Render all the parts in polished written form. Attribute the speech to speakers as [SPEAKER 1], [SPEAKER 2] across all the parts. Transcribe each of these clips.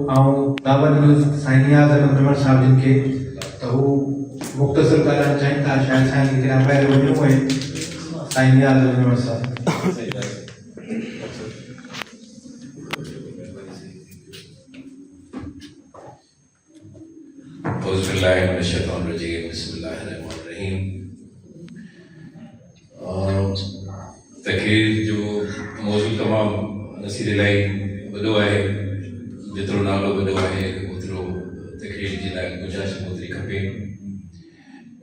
[SPEAKER 1] दावत न्यूज़ साईं नियाज़ अहमद उमर साहब जिन के तो वो मुख्तसर ॻाल्हाइणु चाहिनि था शायदि साईं खे ॿाहिरि वञिणो आहे साईं नियाज़ अहमद उमर साहब
[SPEAKER 2] तकरीर जो मौजूद तमामु नसीर इलाही वॾो आहे जेतिरो नालो वॾो आहे ओतिरो तकरीर जे लाइ गुंजाइश ओतिरी खपे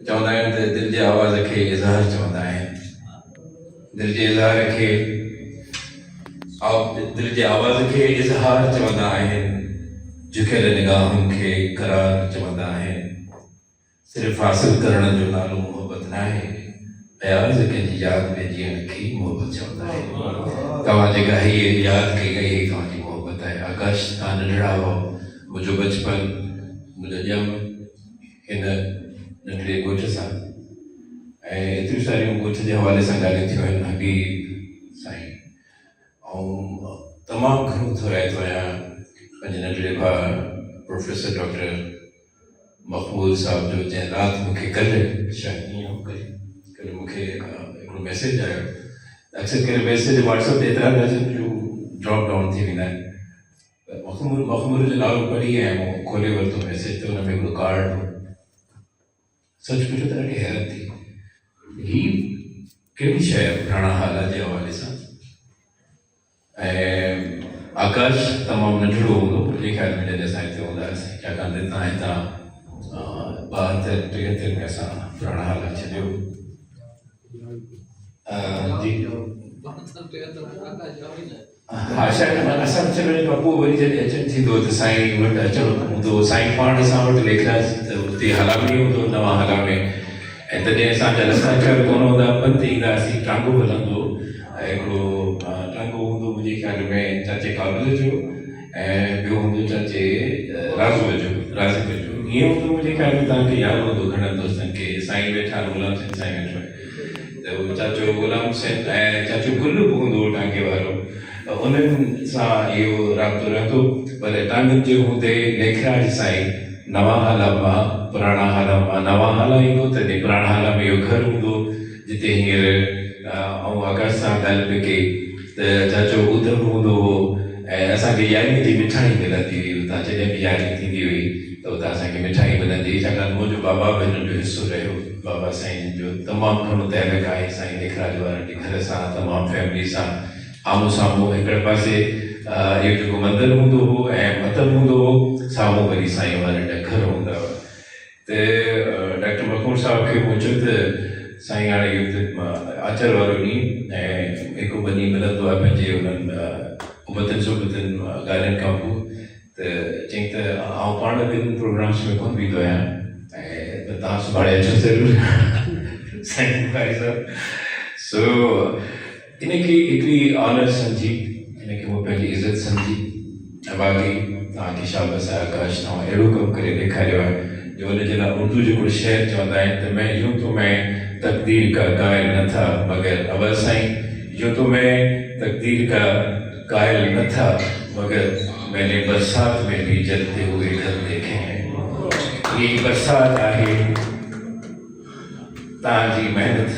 [SPEAKER 2] चवंदा आहिनि त दिलि जे आवाज़ खे इज़हार चवंदा आहिनि दिलि जे इज़हार खे दिलि जे आवाज़ खे इज़हार चवंदा आहिनि झुकियल निगाहुनि खे करार चवंदा आहिनि सिर्फ़ु हासिल करण जो नालो मोहबत न आहे अयाज़ कंहिंजी यादि में जीअण खे मोहबत चवंदा आहिनि तव्हां जेका हीअ यादि कई गई तव्हांजी मोहबत आहे आकाश तव्हां नंढड़ा हुआ मुंहिंजो बचपन मुंहिंजो ॼम हिन नंढड़े ॻोठ सां ऐं एतिरियूं सारियूं ॻोठ जे हवाले सां ॻाल्हियूं थियूं आहिनि हबीब साईं ऐं तमामु घणो थोराइतो आहियां पंहिंजे नंढड़े भाउ प्रोफेसर डॉक्टर मक़बूल साहब जो जंहिं राति मूंखे कल्ह शायदि ईअं हो कल्ह मूंखे हिकिड़ो मैसेज आयो अक्सर करे मैसेज व्हाट्सअप ते एतिरा मैसेज जो ड्रॉप डाउन थी वेंदा आहिनि मखमूल जो नालो पढ़ी ऐं मूं खोले वरितो मैसेज त हुन में हिकिड़ो कार्ड हो सच पुछो त ॾाढी हैरत थी हीअ कहिड़ी शइ आहे पुराणा हालात जे हवाले सां ऐं आकाश तमामु नंढड़ो हूंदो मुंहिंजे ख़्याल में जॾहिं असां हिते हूंदा हुआसीं छाकाणि त तव्हां 72-73 में असां पुराणा हालात छॾियो जी हा शायदि असां अचण खां पोइ वरी जॾहिं अचणु थींदो त साईं वटि अचणो हूंदो साईं पाण असां वटि लेखराज त हुते हला में हूंदो नवां हला में ऐं तॾहिं असांजा रस्ता ठहियल कोन हूंदा पंधु ईंदा हुआसीं टांगो हलंदो ऐं हिकिड़ो टांगो हूंदो मुंहिंजे ख़्याल में चाचे काबुल जो ऐं ॿियो हूंदो चाचे राज़ूअ जो राज़िक जो ईअं हूंदो मुंहिंजे ख़्याल में तव्हांखे यादि हूंदो घणनि दोस्तनि खे साईं वेठा गुलाम सिंह साईं वेठो त उहो चाचो गुलाम सिंह ऐं चाचो गुल बि हूंदो टांगे वारो उन्हनि सां इहो राब्तो रहंदो पर टांगनि जे हूंदे लेखराज साईं नवां हाला मां पुराणा हाला मां नवां हाला ईंदो तॾहिं पुराणा हाला में इहो घरु हूंदो जिते हींअर ऐं आकाश सां ॻाल्हि पई कई त चाचो ॿुधण हूंदो हो ऐं असांखे यारहें जी मिठाई मिलंदी हुई हुतां जॾहिं बि यारहें थींदी हुई त हुतां असांखे मिठाई मिलंदी हुई छाकाणि मुंहिंजो बाबा बि हिन जो हिसो रहियो बाबा साईं जो तमामु घणो तहलक आहे साईं लेखराज वारनि जे घर सां तमामु फैमिली सां आम्हूं साम्हूं हिकिड़े पासे इहो जेको मंदरु हूंदो हो ऐं मतिलबु हूंदो हो साम्हूं वरी साईं वारनि जा घर हूंदा हुआ त डॉक्टर मखमूल साहब खे मूं चयो त साईं हाणे इहो आचर वारो ॾींहुं ऐं हिकु ॿ ॾींहुं मिलंदो आहे पंहिंजे उन्हनि उबतनि सुबतनि ॻाल्हियुनि खां पोइ त चई त आउं पाण ॿिनि प्रोग्राम्स में कोन बीहंदो आहियां ऐं तव्हां सुभाणे अचो ज़रूरु साईं बुखारी साहब सो इनखे हिकिड़ी ऑनर सम्झी इनखे मूं पंहिंजी इज़त सम्झी ऐं बाक़ी तव्हांखे शाबाश आहे आकाश तव्हां अहिड़ो कमु करे ॾेखारियो आहे जो हुनजे लाइ उर्दू जो हिकिड़ो शेर चवंदा आहिनि त मैं यूं तो मैं तकदीर का कायल न था मगर अवल साईं यूं तो मैं तकदीर का कायल न था मगर मैंने बरसात में भी जलते हुए घर देखे हैं ये बरसात आहे तव्हांजी महिनत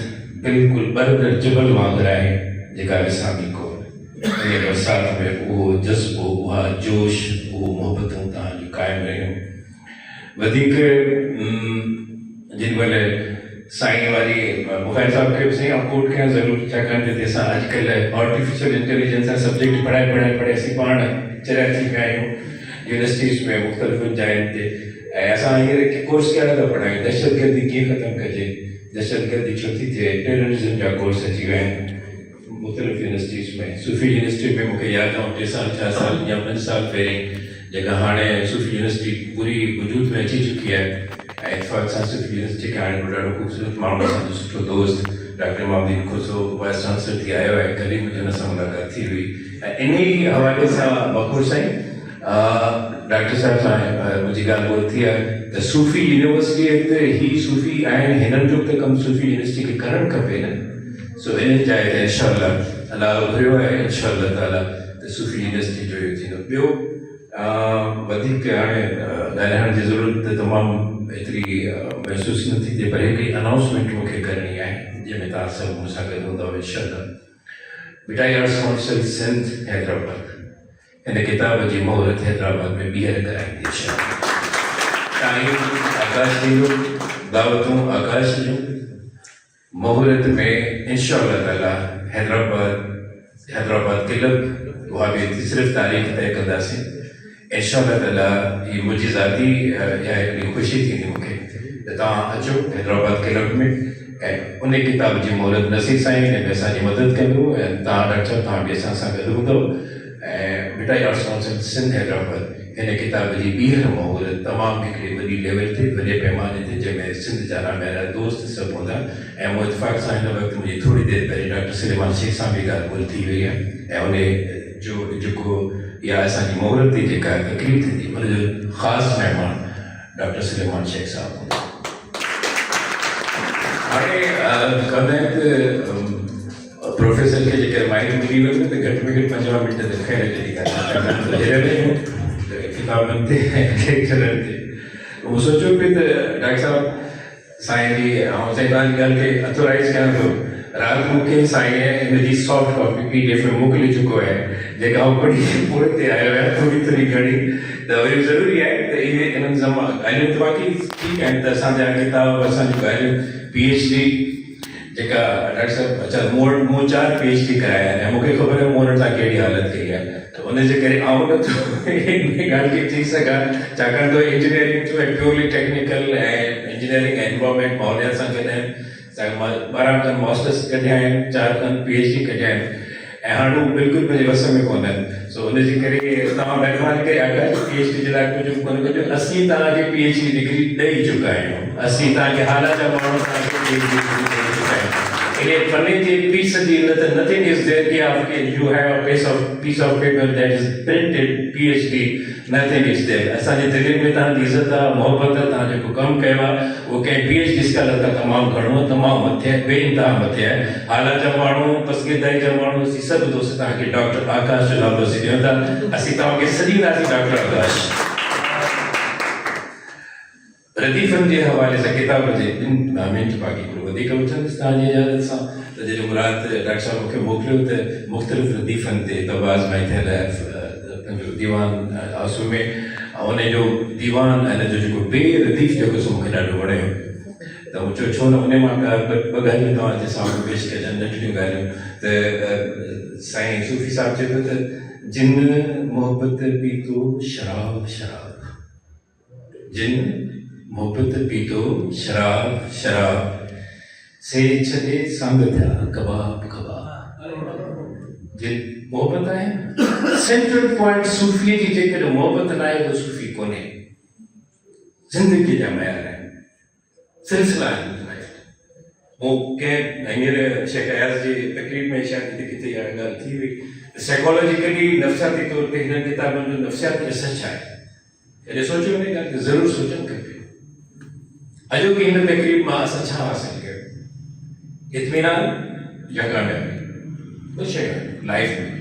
[SPEAKER 2] बिल्कुलु बरदर जबल वांगुरु आहे जेका ॾिसां थी कोन इन बरसात में उहो जज़्बो उहा जोश उहो मोहबतूं तव्हांजूं क़ाइमु रहियूं वधीक जेॾी महिल साईं वारी बुखारी साहब खे बि साईं कोट कयां ज़रूरु छाकाणि त असां अॼुकल्ह आर्टिफिशियल इंटेलिजेंस जा सब्जेक्ट पढ़ाए असीं पाण चरिया थी पिया आहियूं यूनिवर्सिटीज़ में मुख़्तलिफ़ जायुनि ते ऐं असां हींअर कोर्स कहिड़ा था पढ़ायूं दहशतगर्दी कीअं ख़तमु कजे दहशतगर्दी छो थी थिए टेररिज़म जा कोर्स अची विया आहिनि मुख़्तलिफ़ यूनिवर्सिटीज़ में सूफ़ी यूनिवर्सिटी में मूंखे यादि आहे 3 साल 4 साल या 5 साल पहिरीं जेका हाणे सूफ़ी यूनिवर्सिटी पूरी वजूद में अची चुकी आहे ऐं इतफ़ाक़ सां सूफ़ी यूनिवर्सिटी खे हाणे ॾाढो ख़ूबसूरत माण्हू असांजो सुठो दोस्त doctor Mohammad Khusro vice chancellor थी आयो आहे कल्ह मुंहिंजे हुन सां मुलाक़ात थी हुई ऐं इन ई हवाले सां मखूर साईं डॉक्टर साहब सां मुंहिंजी ॻाल्हि ॿोल थी आहे त सूफ़ी यूनिवर्सिटी ते ही सूफ़ी आहिनि हिननि जो त कमु सूफ़ी यूनिवर्सिटी खे करणु खपे न सो इन जाइ ते इंशाअल्लाह अलाह घुरियो आहे इंशाअल्लाह ताला त सूफ़ी यूनिवर्सिटी जो इहो थींदो ॿियो वधीक हाणे ॻाल्हाइण जी ज़रूरत तमामु एतिरी महसूस न थी थिए, पर हिकिड़ी अनाउंसमेंट मूंखे करणी आहे जंहिंमें तव्हां सभु मूंसां गॾु हूंदव इंशाअल्लाह। मिठाई आर्ट्स काउंसिल सिंध हैदराबाद हिन किताब जी मुहूर्त हैदराबाद में ॿीहर कराईंदी इंशाअल्लाह। आकाश ॾींदो, दावतूं आकाश जूं, मुहूर्त में इंशाअल्लाह ताला हैदराबाद क्लब वहाँ भी सिर्फ तारीख़ तय कंदासीं इंशाअल्लाह ताला। ये मुझी ज़ाती या हिकिड़ी ख़ुशी थींदी मूंखे त तव्हां अचो हैदराबाद क्लब में ऐं उन किताब जी मुहूर्त नसीर साईं हिन में असांजी मदद कंदो ऐं तव्हां डॉक्टर साहब तव्हां बि असां सां गॾु हूंदव। ऐं मिठाई आर्ट्स काउंसिल सिंध हैदराबाद हिन किताब जी ॿीहर मुहूर्त तमामु हिकिड़ी वॾी लेवल ते वॾे पैमाने ते जंहिंमें सिंध जा नामियारा दोस्त सभु हूंदा। ऐं मूं इतफ़ाक़ सां हिन वक़्तु मुंहिंजी थोरी देरि पहिरीं डॉक्टर सलेमान शेख सां बि ॻाल्हि ॿोल थी वई आहे ऐं उन जो जेको इहा असांजी मुहूर्त ते जेका तकलीफ़ थींदी उनजो ख़ासि महिमान डॉक्टर सलेमान शेख साहब हूंदा। हाणे कंदा आहिनि त प्रोफेसर खे जेकर माइक मिली वञे त घटि में घटि 15 मिंट त ख़ैर कहिड़ी किताबनि ते लेक्चरनि ते मूं सोचियो पियो त डॉक्टर साहब साईं जी ऐं साईं तव्हांजी ॻाल्हि खे अथोराइज़ कयां थो। राति मूंखे साईं हिनजी सॉफ्ट कॉपी PDF में मोकिले चुको आहे जेका आउं पढ़ी पोइ ते आयो आहियां थोरी घणी। त वरी ज़रूरी आहे त इहे इन्हनि सां ॻाल्हियूं त बाक़ी ठीकु आहिनि त असांजा किताब असांजूं ॻाल्हियूं PhD जेका डॉक्टर साहब अच्छा मूं 4 PhD कराया आहिनि ऐं मूंखे ख़बर आहे मूं हुन सां कहिड़ी हालत कई आहे त उनजे करे आउं नथो हिन ॻाल्हि खे चई सघां छाकाणि त इंजीनियरिंग जो प्योरली टेक्निकल ऐं इंजीनियरिंग एनवायरमेंट माहौलियात सां गॾु आहिनि। मां 12 खनि मास्टर्स कढिया आहिनि, 4 खनि PhD कढिया आहिनि ऐं हाणे हू बिल्कुलु मुंहिंजे वस में कोन आहिनि। सो उनजे करे तव्हां महिरबानी करे आकाश PhD जे लाइ कुझु कोन कजो। असीं तव्हांखे PhD डिग्री ॾेई चुका आहियूं, असीं तव्हांखे हालत जा माण्हू तव्हांखे PhD डिग्री ॾेई चुका आहियूं। इन पन्ने ते पीस जी nothing is there कि आपके you have a piece of paper that is printed PhD, nothing is there। असांजे दिलि में तव्हांजी इज़त आहे, मोहबत आहे, तव्हां जेको कमु कयो आहे उहो कंहिं PhD स्कॉलर खां तमामु घणो तमामु मथे आहे, बेइंतहा मथे आहे। हालत जा माण्हू, पसगीरदारी जा माण्हू, असीं सभु दोस्त तव्हांखे डॉक्टर आकाश जो नालो असीं ॾियूं था। असीं तव्हांखे सॾींदासीं डॉक्टर आकाश। रदीफ़नि जे हवाले सां किताब जे 2 मिंट बाक़ी थोरो वधीक वठंदुसि तव्हांजी इजाज़त सां। त जॾहिं राति डॉक्टर साहब मूंखे मोकिलियो त मुख़्तलिफ़ रदीफ़नि ते तबाज़ मां थियल पंहिंजो दीवान आंसू में उन जो दीवान ऐं जो जेको ॿे रदीफ़ जेको सो मूंखे ॾाढो वणियो त मूं चयो छो न उन मां ॿ ॻाल्हियूं तव्हांजे साम्हूं पेश कजनि, नंढियूं ॻाल्हियूं। त साईं सूफ़ी साहिबु चए थो त जिन मोहबत पीतो शराब शराब, जिन मोहबत पीतो शराब शराब से छॾे संग थिया कबाब कबाब। जिन मोहबत आहे सेंट्रल पॉइंट सूफ़ीअ जी जेकॾहिं मोहबत न आहे त सूफ़ी कोन्हे। ज़िंदगी जा मयार आहिनि, सिलसिला आहिनि। मूं कंहिं हींअर शेख अयाज़ जी तकरीब में शायदि किथे इहा ॻाल्हि थी हुई साइकोलॉजिकली नफ़्सियाती तौर ते हिन किताबनि जो नफ़्सियाती असर छा आहे। कॾहिं सोचियो हिन ॻाल्हि खे ज़रूरु सोचणु खपे। अॼोकी हिन तकरीब मां असां छा हासिल कयो, इत्मीनान या कामयाबी? कुझु शइ लाइफ में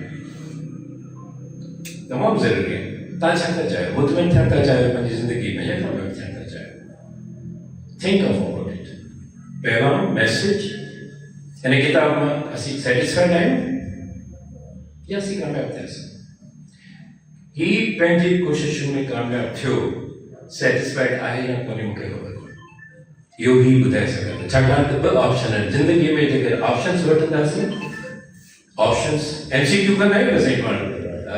[SPEAKER 2] तमामु ज़रूरी आहे। तव्हां छा था चाहियो, मुतमिन थियणु था चाहियो पंहिंजी ज़िंदगी में या कामयाबु थियणु था चाहियो? Think about it. पैगाम मैसेज हिन किताब मां असीं सेटिस्फाइड आहियूं या असीं कामयाबु थियासीं? ही पंहिंजी कोशिशुनि में कामयाबु थियो, सेटिस्फाइड आहे या कोन्हे मूंखे ख़बर कोन्हे। इहो ही ॿुधाए सघंदो छाकाणि त 2 ऑप्शन आहिनि ज़िंदगी में। जेकर ऑप्शन्स वठंदासीं, ऑप्शंस MCQ कंदा आहियूं न साईं पाण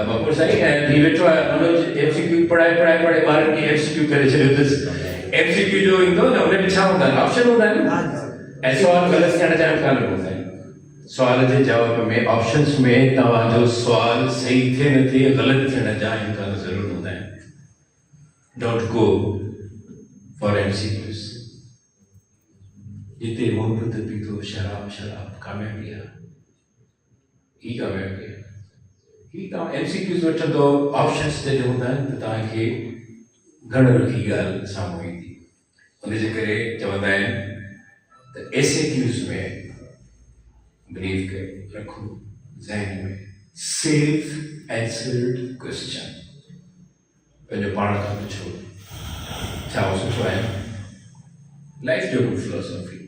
[SPEAKER 2] बपोर साईं ऐं ही वेठो आहे हुन MCQ पढ़ाए ॿारनि खे MCQ करे छॾियो अथसि। MCQ जो ईंदो न हुन में छा हूंदा आहिनि, ऑप्शन हूंदा आहिनि ऐं सुवाल ग़लति थियण जा इम्कान हूंदा आहिनि। सुवाल जे जवाब में ऑप्शंस में तव्हांजो सुवाल सही थिए न थिए, ग़लति थियण जा इम्कान ज़रूरु हूंदा आहिनि। Don't go for MCQs। जिते मोहबत पीतो शराब शराब कामयाबी आहे, ही कामयाबी आहे। ही तव्हां MCQs वठंदो, ऑप्शन्स ते हूंदा आहिनि त तव्हांखे घण रखी ॻाल्हि साम्हूं ईंदी। उनजे करे चवंदा आहिनि त SAQs में बिलीव करे रखो ज़हन में, सेफ एंसर्ड क्वेश्चन। पंहिंजो पाण खां पुछो छा उहो सुठो आहे? लाइफ जो बि फिलोसॉफी,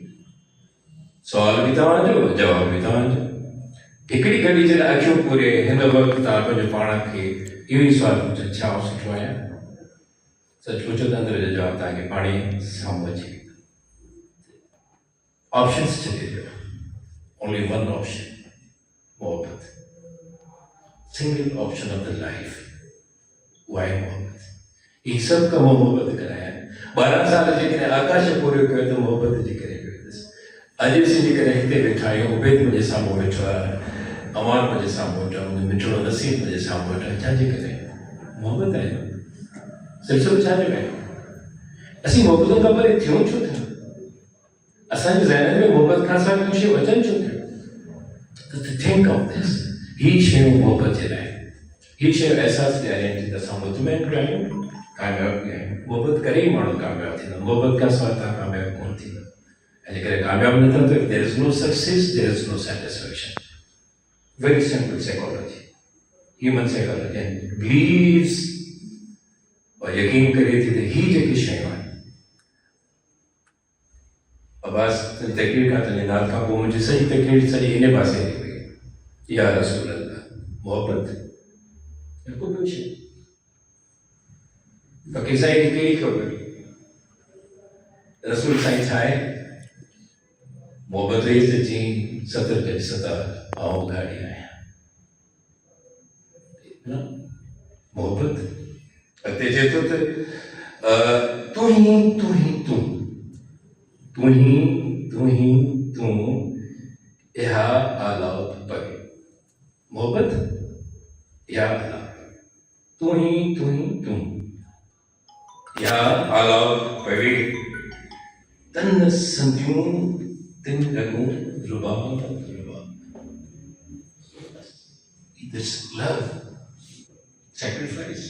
[SPEAKER 2] सुवाल बि तव्हांजो, जवाब बि तव्हांजो। हिकिड़ी घड़ी जॾहिं अखियूं पूरे हिन वक़्तु तव्हां पंहिंजे पाण खे इहो ई सुवाल पुछो छा उहो सुठो आहियां? सच पुछो त अंदरि जो जवाबु तव्हांखे पाण ई साम्हूं अची वेंदो। ऑप्शन्स छॾे ॾियो, ओनली वन ऑप्शन, मोहबत। Single option of the life, उहा आहे मोहबत। ही सभु कम मोहबत कराया आहिनि। 12 साल जेकॾहिं आकाश पूरो कयो त मोहबत जे करे कयो अथसि। अॼु असीं जेकॾहिं हिते वेठा आहियूं, उबैद मुंहिंजे साम्हूं वेठो आहे, अमान मुंहिंजे साम्हूं वेठो आहे, मुंहिंजो मिठड़ो नसीब मुंहिंजे साम्हूं वेठो आहे, छाजे करे? मोहबत आहे। सिलसिलो छाजे में? असीं मोहबतुनि खां परे थियूं छो था? असांजे ज़हन में मोहबत खां सवाइ ॿियूं शयूं अचनि छो थियूं? त थिंक ऑफ दिस। ही शयूं मोहबत जे लाइ, ही शयूं अहसासु ॾियारनि थी त असां मुतमइन बि आहियूं, कामयाब बि आहियूं। मोहबत करे ई माण्हू कामयाबु थींदो। मोहबत खां सवाइ तव्हां कामयाबु कोन थींदो। ऐं जेकॾहिं कामयाबु नथा थियो, there is no success, there is no satisfaction. Very simple psychology, human psychology, and believes और यकीन करे थी त ही जेकी शयूं आहिनि। अब्बास तकरीर खां तुंहिंजी नात खां पोइ मुंहिंजी सॼी तकरीर सॼी हिन पासे हली वई, या रसूल अल्लाह, मोहबत बिल्कुलु ॿियो शइ। फ़कीर साईं खे कहिड़ी ख़बर रसूल साईं छा आहे? मोहबत हुई त चई 70 गज 70 आऊं गाड़ी आहियां। मोहबत अॻिते चए थो त तूं ही तूं ही तूं, तूं ही तूं ही तूं, इहा आलाप परे। मोहबत या आलाप, तूं ही तूं, या आलाप परे। तन संधियूं तिन लॻूं रुबाब रुबाब। This love, sacrifice,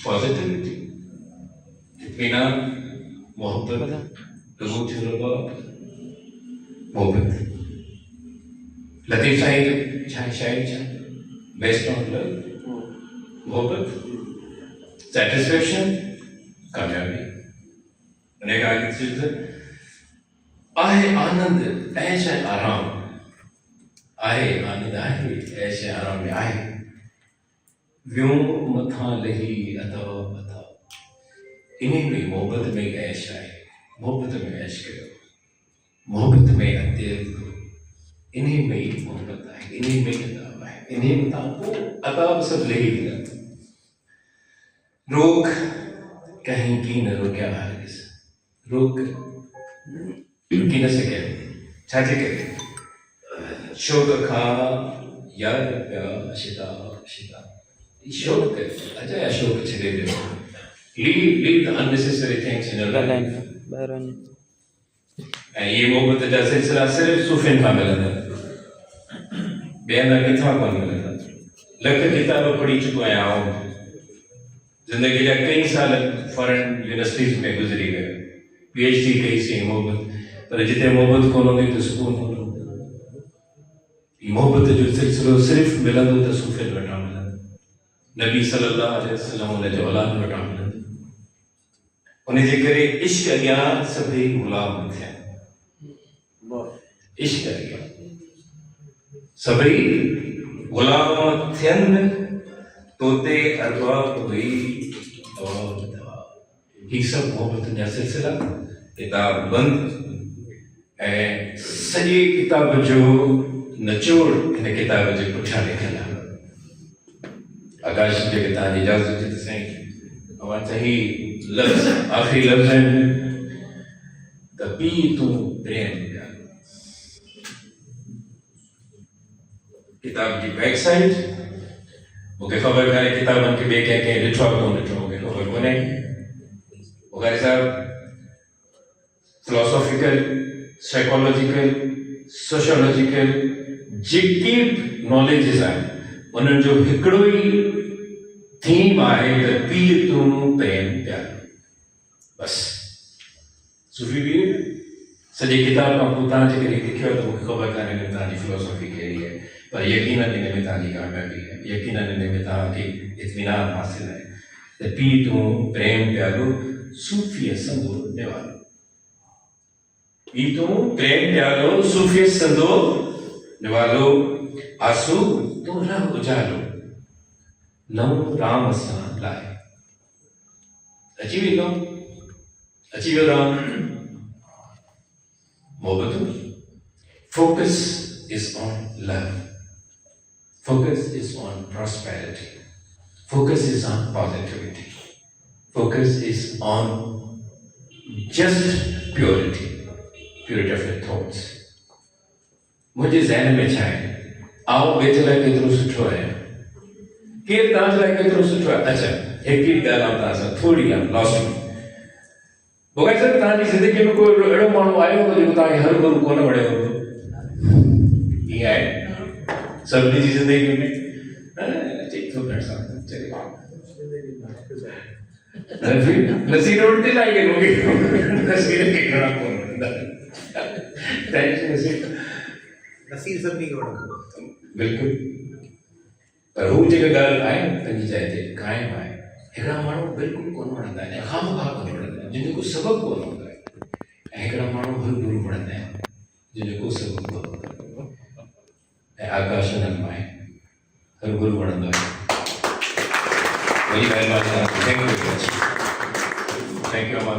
[SPEAKER 2] positivity, इत्मीनान, मोहब्बत, लॻूं थियूं रुबाब, मोहब्बत। लतीफ़ साईं छा शायरी छा? बेस्ड ऑन लव, मोहब्बत, सेटिस्फैक्शन, कामयाबी। उन्हें कहा कि आहे आनंद ऐश ऐं आराम, आहे आनंद आहे ऐश ऐं आराम में आहे। वियूं मथां लही अता अता, इन्हीं में मोहब्बत में ऐश आहे। मोहब्बत में ऐश कयो, मोहब्बत में अॻिते हलो, इन्हीं में ई मोहब्बत आहे, इन्हीं में अताब आहे, इन्हीं में तव्हां अताब सभु लही वेंदा। रोक कहीं की न रोकिया हरगिज़, रोक रुकी न सघिया। छाजे करे? शौक़ खां याद पिया शिता शिता। शौक़ अजाया शौक़ छॾे ॾियो। Leave the unnecessary things in your life. ऐं ये मोहब्बत जा सिलसिला सिर्फ़ सूफ़ियुनि खां मिलंदा, ॿिए हंधि किथां कोन मिलंदा। लख किताब पढ़ी चुको आहियां आऊं, ज़िंदगी जा कई साल फॉरेन यूनिवर्सिटीज़ में गुज़री विया, PhD कईसीं मोहब्बत, पर जिते मोहब्बत कोन हूंदी त सुकून कोन हूंदो। हीउ मोहब्बत जो सिलसिलो सिर्फ़ु मिलंदो त सूफ़ियुनि वटां मिलंदो, नबी सल्लल्लाहु अलैहि वसल्लम उन जो औलाद वटां मिलंदो। उनजे करे इश्क अॻियां सभई ग़ुलाम थिया, इश्क अॻियां सभई ग़ुलाम थियनि, तोते अरबाब हुई दवा दवा। ही सभु मोहब्बत जा सिलसिला किताब बंद, ऐं सॼे किताब जो निचोड़ हिन किताब जे पुठियां लिखियलु आहे। आकाश जेके तव्हांजी इजाज़त हुजे त साईं अवां सही लफ़्ज़ आख़िरी लफ़्ज़ आहिनि त पीउ तूं प्रेम ॾिया। किताब जी बैक साइड मूंखे ख़बर कान्हे किताबनि खे ॿिए कंहिं ॾिठो आहे कोन ॾिठो, मूंखे ख़बर कोन्हे। बुखारी साहिबु फिलोसॉफिकल, साइकोलॉजिकल, सोशोलॉजिकल जेके नॉलेजिस आहिनि उन्हनि जो हिकिड़ो ई थीम आहे त पीउ तूं प्रेम प्यारो। बसि सूफ़ी पीउ सॼे किताब खां पोइ तव्हां जेकॾहिं लिखियो आहे त मूंखे ख़बर कान्हे हिन में तव्हांजी फिलोसॉफी कहिड़ी आहे, पर यकीनन हिन में तव्हांजी कामयाबी आहे, यकीनन हिन में तव्हांखे इत्मीनान हासिल आहे। त पीउ तूं प्रेम प्यालो सूफ़ीअ संदो निवालो पीउ तूं प्रेम प्यालो सूफ़ीअ संदो निवालो आंसू तूं रह उजालो नव राम सां लाइ अची वियो Ram मोहब्बतूं focus is on love. Focus is on prosperity. Focus is on positivity. Focus is on just purity. Purity of your thoughts. मुझे ज़हन में छा आहे आओ ॿिए लाइ केतिरो सुठो आहे केरु तव्हांजे लाइ केतिरो सुठो आहे अच्छा हिकिड़ी ॻाल्हि आउं तव्हां सां थोरी आहे लास्ट में भॻवान साहिब तव्हांजी ज़िंदगी में कोई अहिड़ो माण्हू आयो हूंदो जेको तव्हांखे हर गुरू कोन वणियो हूंदो ईअं आहे सभिनी जी ज़िंदगी में नसीर उल्टी लाई के लोग नसीर के घड़ा कौन थैंक यू
[SPEAKER 1] नसीर सभिनी खे वणंदो
[SPEAKER 2] बिल्कुल पर हू जेका ॻाल्हि आहे पंहिंजी जाइ ते क़ाइमु आहे हिकिड़ा माण्हू बिल्कुलु कोन वणंदा आहिनि ख़ामख़ा कोन वणंदा आहिनि जिन जो को सबबु कोन हूंदो आहे ऐं हिकिड़ा माण्हू हर गुरू वणंदा आहिनि जिन जो को सबबु कोन हूंदो आहे ऐं आकाश नंद आहे हर गुरू वणंदो आहे वॾी महिरबानी थैंक यू अमा